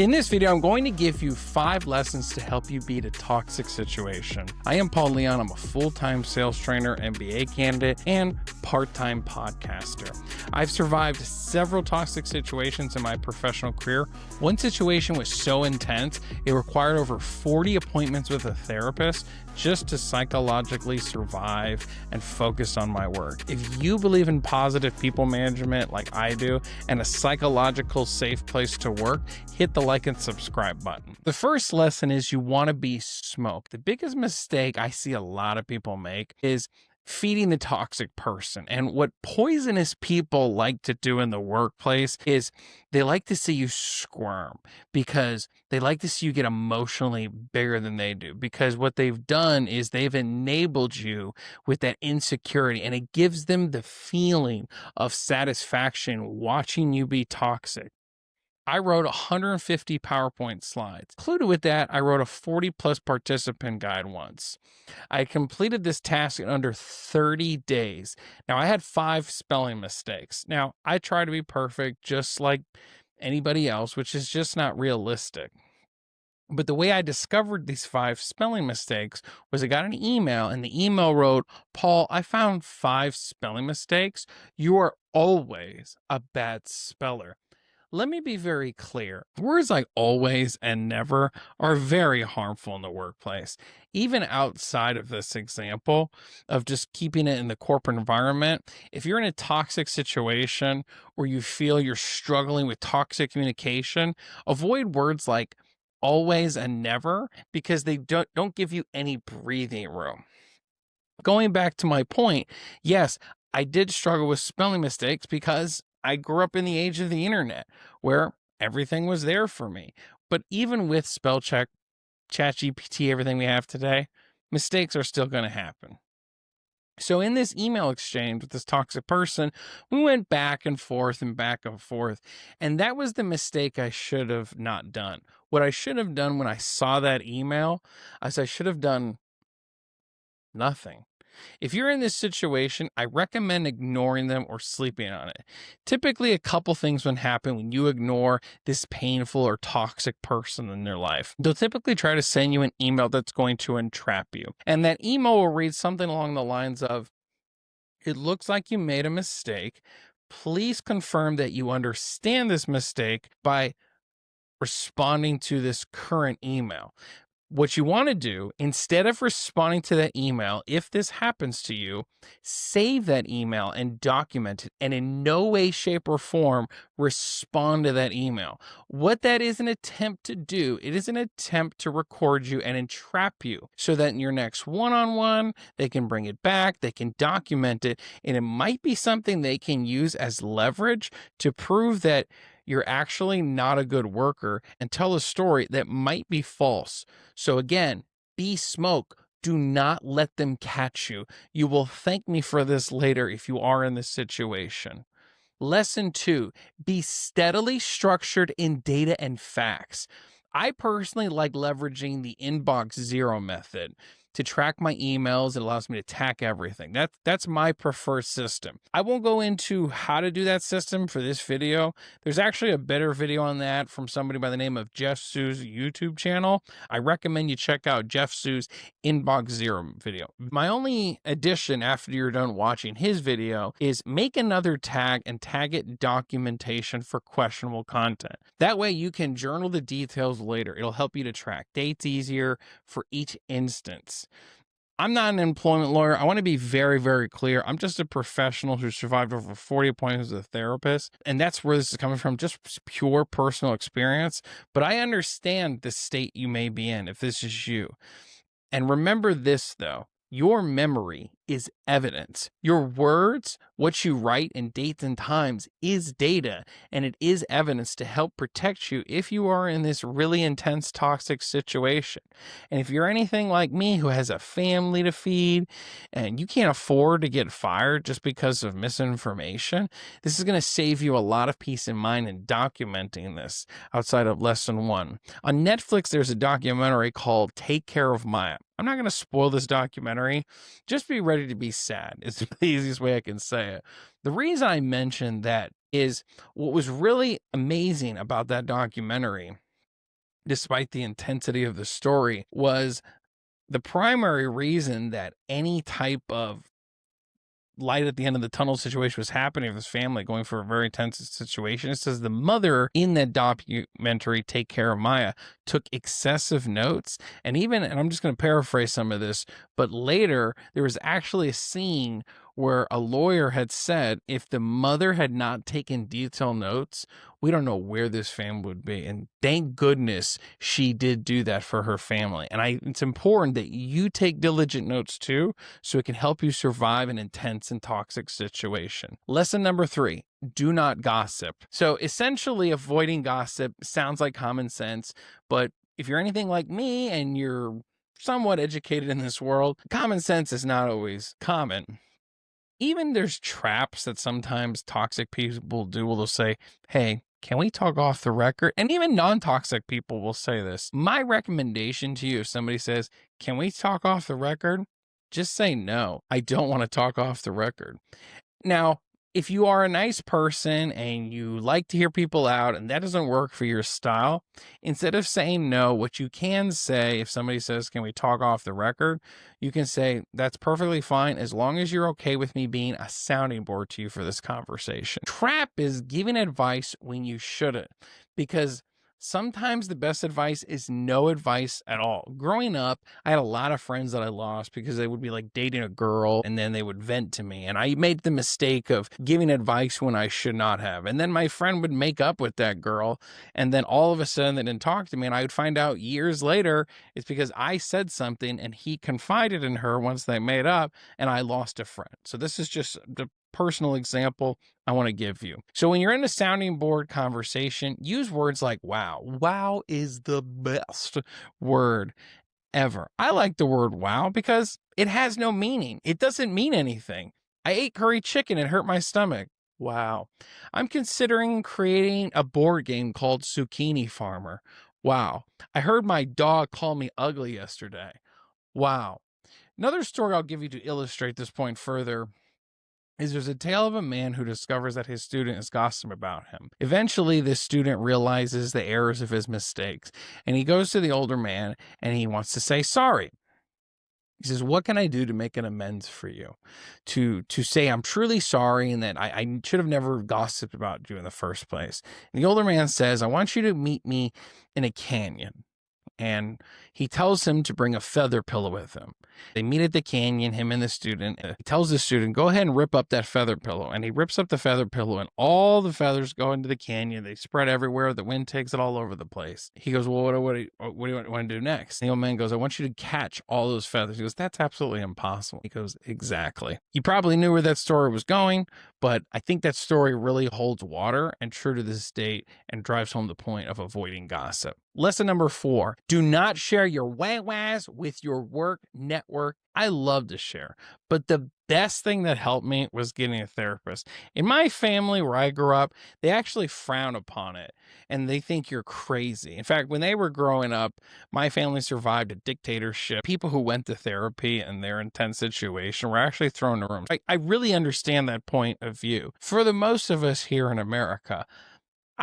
In this video, I'm going to give you 5 lessons to help you beat a toxic situation. I am Paul Leon. I'm a full-time sales trainer, MBA candidate, and part-time podcaster. I've survived several toxic situations in my professional career. One situation was so intense, it required over 40 appointments with a therapist just to psychologically survive and focus on my work. If you believe in positive people management like I do and a psychological safe place to work, hit the like and subscribe button. The first lesson is you want to be smoke. The biggest mistake I see a lot of people make is feeding the toxic person. And what poisonous people like to do in the workplace is they like to see you squirm because they like to see you get emotionally bigger than they do. Because what they've done is they've enabled you with that insecurity, and it gives them the feeling of satisfaction watching you be toxic. I wrote 150 PowerPoint slides. Included with that, I wrote a 40+ participant guide once. I completed this task in under 30 days. Now, I had 5 spelling mistakes. Now, I try to be perfect just like anybody else, which is just not realistic. But the way I discovered these 5 spelling mistakes was I got an email, and the email wrote, "Paul, I found 5 spelling mistakes. You are always a bad speller." Let me be very clear. Words like always and never are very harmful in the workplace. Even outside of this example of just keeping it in the corporate environment, if you're in a toxic situation or you feel you're struggling with toxic communication, avoid words like always and never because they don't give you any breathing room. Going back to my point, yes, I did struggle with spelling mistakes because I grew up in the age of the internet where everything was there for me. But even with spell check, ChatGPT, everything we have today, mistakes are still going to happen. So in this email exchange with this toxic person, we went back and forth and back and forth. And that was the mistake I should have not done. What I should have done when I saw that email is I should have done nothing. If you're in this situation, I recommend ignoring them or sleeping on it. Typically, a couple things will happen when you ignore this painful or toxic person in your life. They'll typically try to send you an email that's going to entrap you. And that email will read something along the lines of, "It looks like you made a mistake. Please confirm that you understand this mistake by responding to this current email." What you want to do, instead of responding to that email, if this happens to you, save that email and document it, and in no way, shape, or form respond to that email. What that is an attempt to do, it is an attempt to record you and entrap you so that in your next one-on-one, they can bring it back, they can document it, and it might be something they can use as leverage to prove that you're actually not a good worker and tell a story that might be false. So again, be smoke. Do not let them catch you. You will thank me for this later if you are in this situation. Lesson 2, be steadily structured in data and facts. I personally like leveraging the inbox zero method to track my emails. It allows me to tag everything. That's my preferred system. I won't go into how to do that system for this video. There's actually a better video on that from somebody by the name of Jeff Sue's YouTube channel. I recommend you check out Jeff Sue's inbox zero video. My only addition after you're done watching his video is make another tag and tag it documentation for questionable content. That way you can journal the details later. It'll help you to track dates easier for each instance. I'm not an employment lawyer. I want to be very, very clear. I'm just a professional who survived over 40 appointments with a therapist. And that's where this is coming from, just pure personal experience. But I understand the state you may be in if this is you. And remember this, though. Your memory is evidence. Your words, what you write in dates and times is data, and it is evidence to help protect you if you are in this really intense toxic situation. And if you're anything like me who has a family to feed and you can't afford to get fired just because of misinformation, this is going to save you a lot of peace of mind in documenting this outside of lesson 1. On Netflix, there's a documentary called Take Care of Maya. I'm not going to spoil this documentary. Just be ready to be sad. It's the easiest way I can say it. The reason I mentioned that is what was really amazing about that documentary despite the intensity of the story, was the primary reason that any type of light at the end of the tunnel situation was happening with his family going for a very tense situation. It says the mother in that documentary, Take Care of Maya, took excessive notes. And I'm just going to paraphrase some of this, but later there was actually a scene where a lawyer had said if the mother had not taken detailed notes, we don't know where this family would be. And thank goodness she did do that for her family. And it's important that you take diligent notes too, so it can help you survive an intense and toxic situation. Lesson number 3, do not gossip. So essentially, avoiding gossip sounds like common sense, but if you're anything like me and you're somewhat educated in this world, common sense is not always common. Even there's traps that sometimes toxic people do. They'll say, hey, can we talk off the record? And even non-toxic people will say this. My recommendation to you, if somebody says, can we talk off the record? Just say no. I don't want to talk off the record. Now, if you are a nice person and you like to hear people out and that doesn't work for your style, instead of saying no, what you can say, if somebody says, can we talk off the record? You can say, that's perfectly fine as long as you're okay with me being a sounding board to you for this conversation. Trap is giving advice when you shouldn't, because sometimes the best advice is no advice at all. Growing up, I had a lot of friends that I lost because they would be like dating a girl and then they would vent to me. And I made the mistake of giving advice when I should not have. And then my friend would make up with that girl. And then all of a sudden they didn't talk to me. And I would find out years later it's because I said something and he confided in her once they made up and I lost a friend. So this is just the personal example I want to give you. So when you're in a sounding board conversation, use words like wow. Wow is the best word ever. I like the word wow because it has no meaning. It doesn't mean anything. I ate curry chicken and hurt my stomach. Wow. I'm considering creating a board game called Zucchini Farmer. Wow. I heard my dog call me ugly yesterday. Wow. Another story I'll give you to illustrate this point further is there's a tale of a man who discovers that his student is gossiping about him. Eventually, this student realizes the errors of his mistakes, and he goes to the older man and he wants to say sorry. He says, what can I do to make an amends for you? To say I'm truly sorry and that I should have never gossiped about you in the first place. And the older man says, I want you to meet me in a canyon. And he tells him to bring a feather pillow with him. They meet at the canyon, him and the student. He tells the student, go ahead and rip up that feather pillow. And he rips up the feather pillow and all the feathers go into the canyon. They spread everywhere. The wind takes it all over the place. He goes, well, what do you want to do next? And the old man goes, I want you to catch all those feathers. He goes, that's absolutely impossible. He goes, exactly. You probably knew where that story was going, but I think that story really holds water and true to this date and drives home the point of avoiding gossip. Lesson number 4, do not share your wah-wahs with your work network. I love to share, but the best thing that helped me was getting a therapist. In my family where I grew up, they actually frown upon it and they think you're crazy. In fact, when they were growing up, my family survived a dictatorship. People who went to therapy in their intense situation were actually thrown in rooms. I really understand that point of view. For the most of us here in America,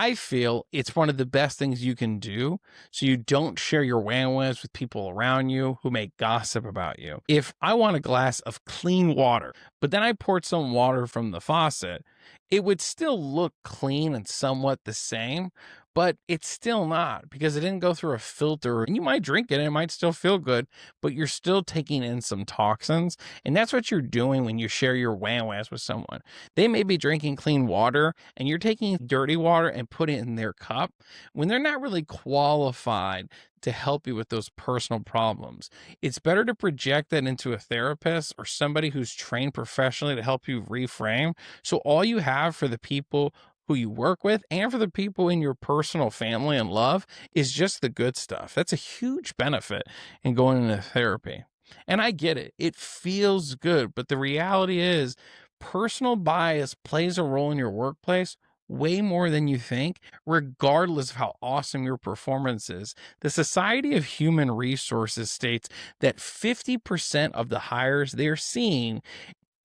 I feel it's one of the best things you can do so you don't share your wah-wahs with people around you who may gossip about you. If I want a glass of clean water, but then I poured some water from the faucet, it would still look clean and somewhat the same, but it's still not because it didn't go through a filter. And you might drink it and it might still feel good, but you're still taking in some toxins. And that's what you're doing when you share your wah-wahs with someone. They may be drinking clean water and you're taking dirty water and put it in their cup when they're not really qualified to help you with those personal problems. It's better to project that into a therapist or somebody who's trained professionally to help you reframe. So all you have for the people who you work with and for the people in your personal family and love is just the good stuff. That's a huge benefit in going into therapy. And I get it. It feels good, but the reality is personal bias plays a role in your workplace way more than you think, regardless of how awesome your performance is. The Society of Human Resources states that 50% of the hires they're seeing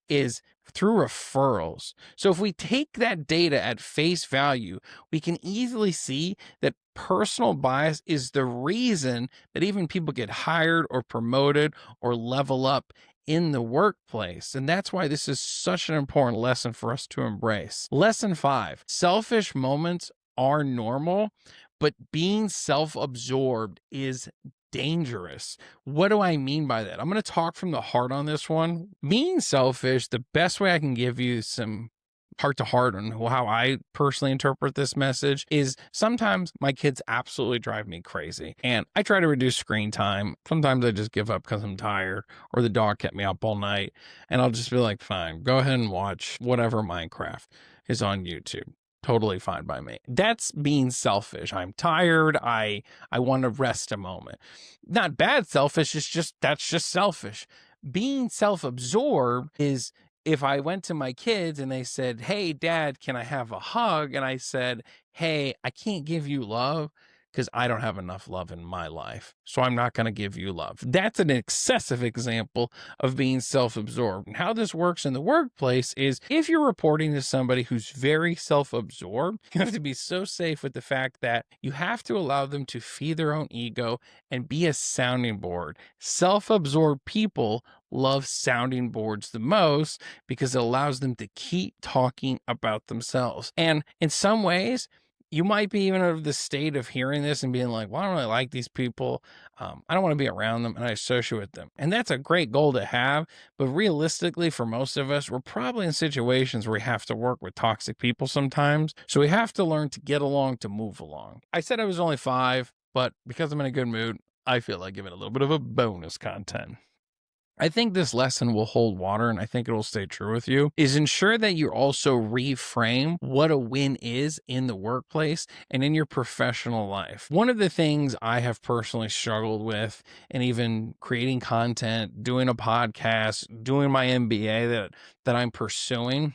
is through referrals. So if we take that data at face value, we can easily see that personal bias is the reason that even people get hired or promoted or level up in the workplace. And that's why this is such an important lesson for us to embrace. Lesson 5, selfish moments are normal, but being self-absorbed is dangerous. What do I mean by that? I'm going to talk from the heart on this one. Being selfish, the best way I can give you some heart to heart on how I personally interpret this message is sometimes my kids absolutely drive me crazy and I try to reduce screen time. Sometimes I just give up because I'm tired or the dog kept me up all night and I'll just be like, fine, go ahead and watch whatever Minecraft is on YouTube. Totally fine by me. That's being selfish. I'm tired. I want to rest a moment. Not bad selfish. That's just selfish. Being self-absorbed is if I went to my kids and they said, hey, Dad, can I have a hug? And I said, hey, I can't give you love because I don't have enough love in my life. So I'm not going to give you love. That's an excessive example of being self-absorbed. And how this works in the workplace is if you're reporting to somebody who's very self-absorbed, you have to be so safe with the fact that you have to allow them to feed their own ego and be a sounding board. Self-absorbed people love sounding boards the most because it allows them to keep talking about themselves. And in some ways, you might be even of the state of hearing this and being like, well, I don't really like these people. I don't want to be around them and I associate with them. And that's a great goal to have. But realistically, for most of us, we're probably in situations where we have to work with toxic people sometimes. So we have to learn to get along to move along. I said I was only 5, but because I'm in a good mood, I feel like giving a little bit of a bonus content. I think this lesson will hold water and I think it will stay true with you, is ensure that you also reframe what a win is in the workplace and in your professional life. One of the things I have personally struggled with and even creating content, doing a podcast, doing my MBA that I'm pursuing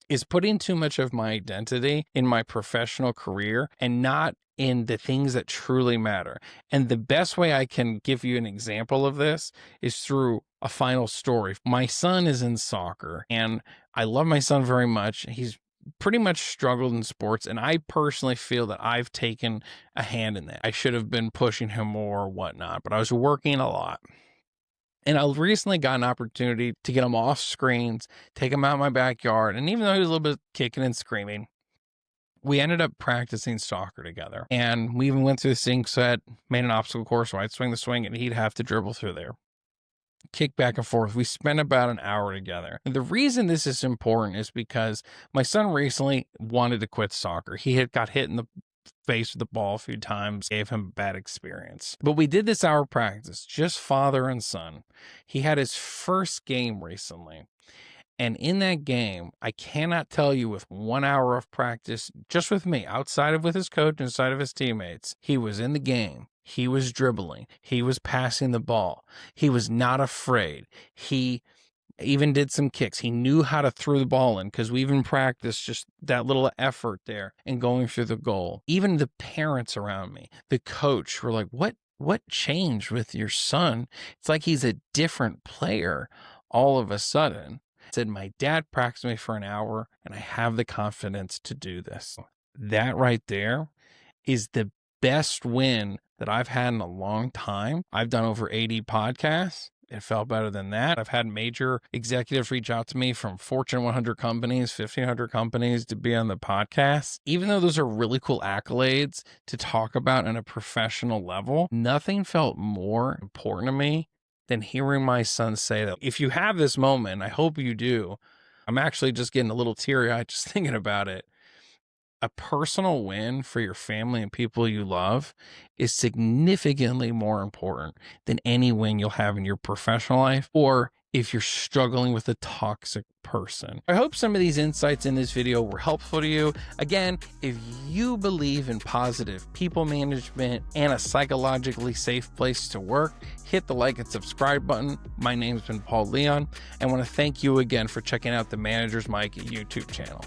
is putting too much of my identity in my professional career and not in the things that truly matter. And the best way I can give you an example of this is through a final story. My son is in soccer and I love my son very much. He's pretty much struggled in sports. And I personally feel that I've taken a hand in that. I should have been pushing him more or whatnot, but I was working a lot. And I recently got an opportunity to get him off screens, take him out in my backyard. And even though he was a little bit kicking and screaming, we ended up practicing soccer together. And we even went through the sink set, made an obstacle course where I'd swing the swing and he'd have to dribble through there. Kick back and forth. We spent about an hour together. And the reason this is important is because my son recently wanted to quit soccer. He had got hit in the face with the ball a few times, gave him a bad experience. But we did this hour practice, just father and son. He had his first game recently. And in that game, I cannot tell you with 1 hour of practice, just with me, outside of with his coach, inside of his teammates, he was in the game. He was dribbling. He was passing the ball. He was not afraid. He even did some kicks. He knew how to throw the ball in because we even practiced just that little effort there and going through the goal. Even the parents around me, the coach were like, what changed with your son? It's like he's a different player all of a sudden. I said, my dad practiced me for an hour and I have the confidence to do this. That right there is the best win that I've had in a long time. I've done over 80 podcasts. It felt better than that. I've had major executives reach out to me from Fortune 100 companies, 1,500 companies to be on the podcast. Even though those are really cool accolades to talk about on a professional level, nothing felt more important to me than hearing my son say that. If you have this moment, I hope you do. I'm actually just getting a little teary-eyed just thinking about it. A personal win for your family and people you love is significantly more important than any win you'll have in your professional life or if you're struggling with a toxic person. I hope some of these insights in this video were helpful to you. Again, if you believe in positive people management and a psychologically safe place to work, hit the like and subscribe button. My name's been Paul Leon. I want to thank you again for checking out the Manager's Mic YouTube channel.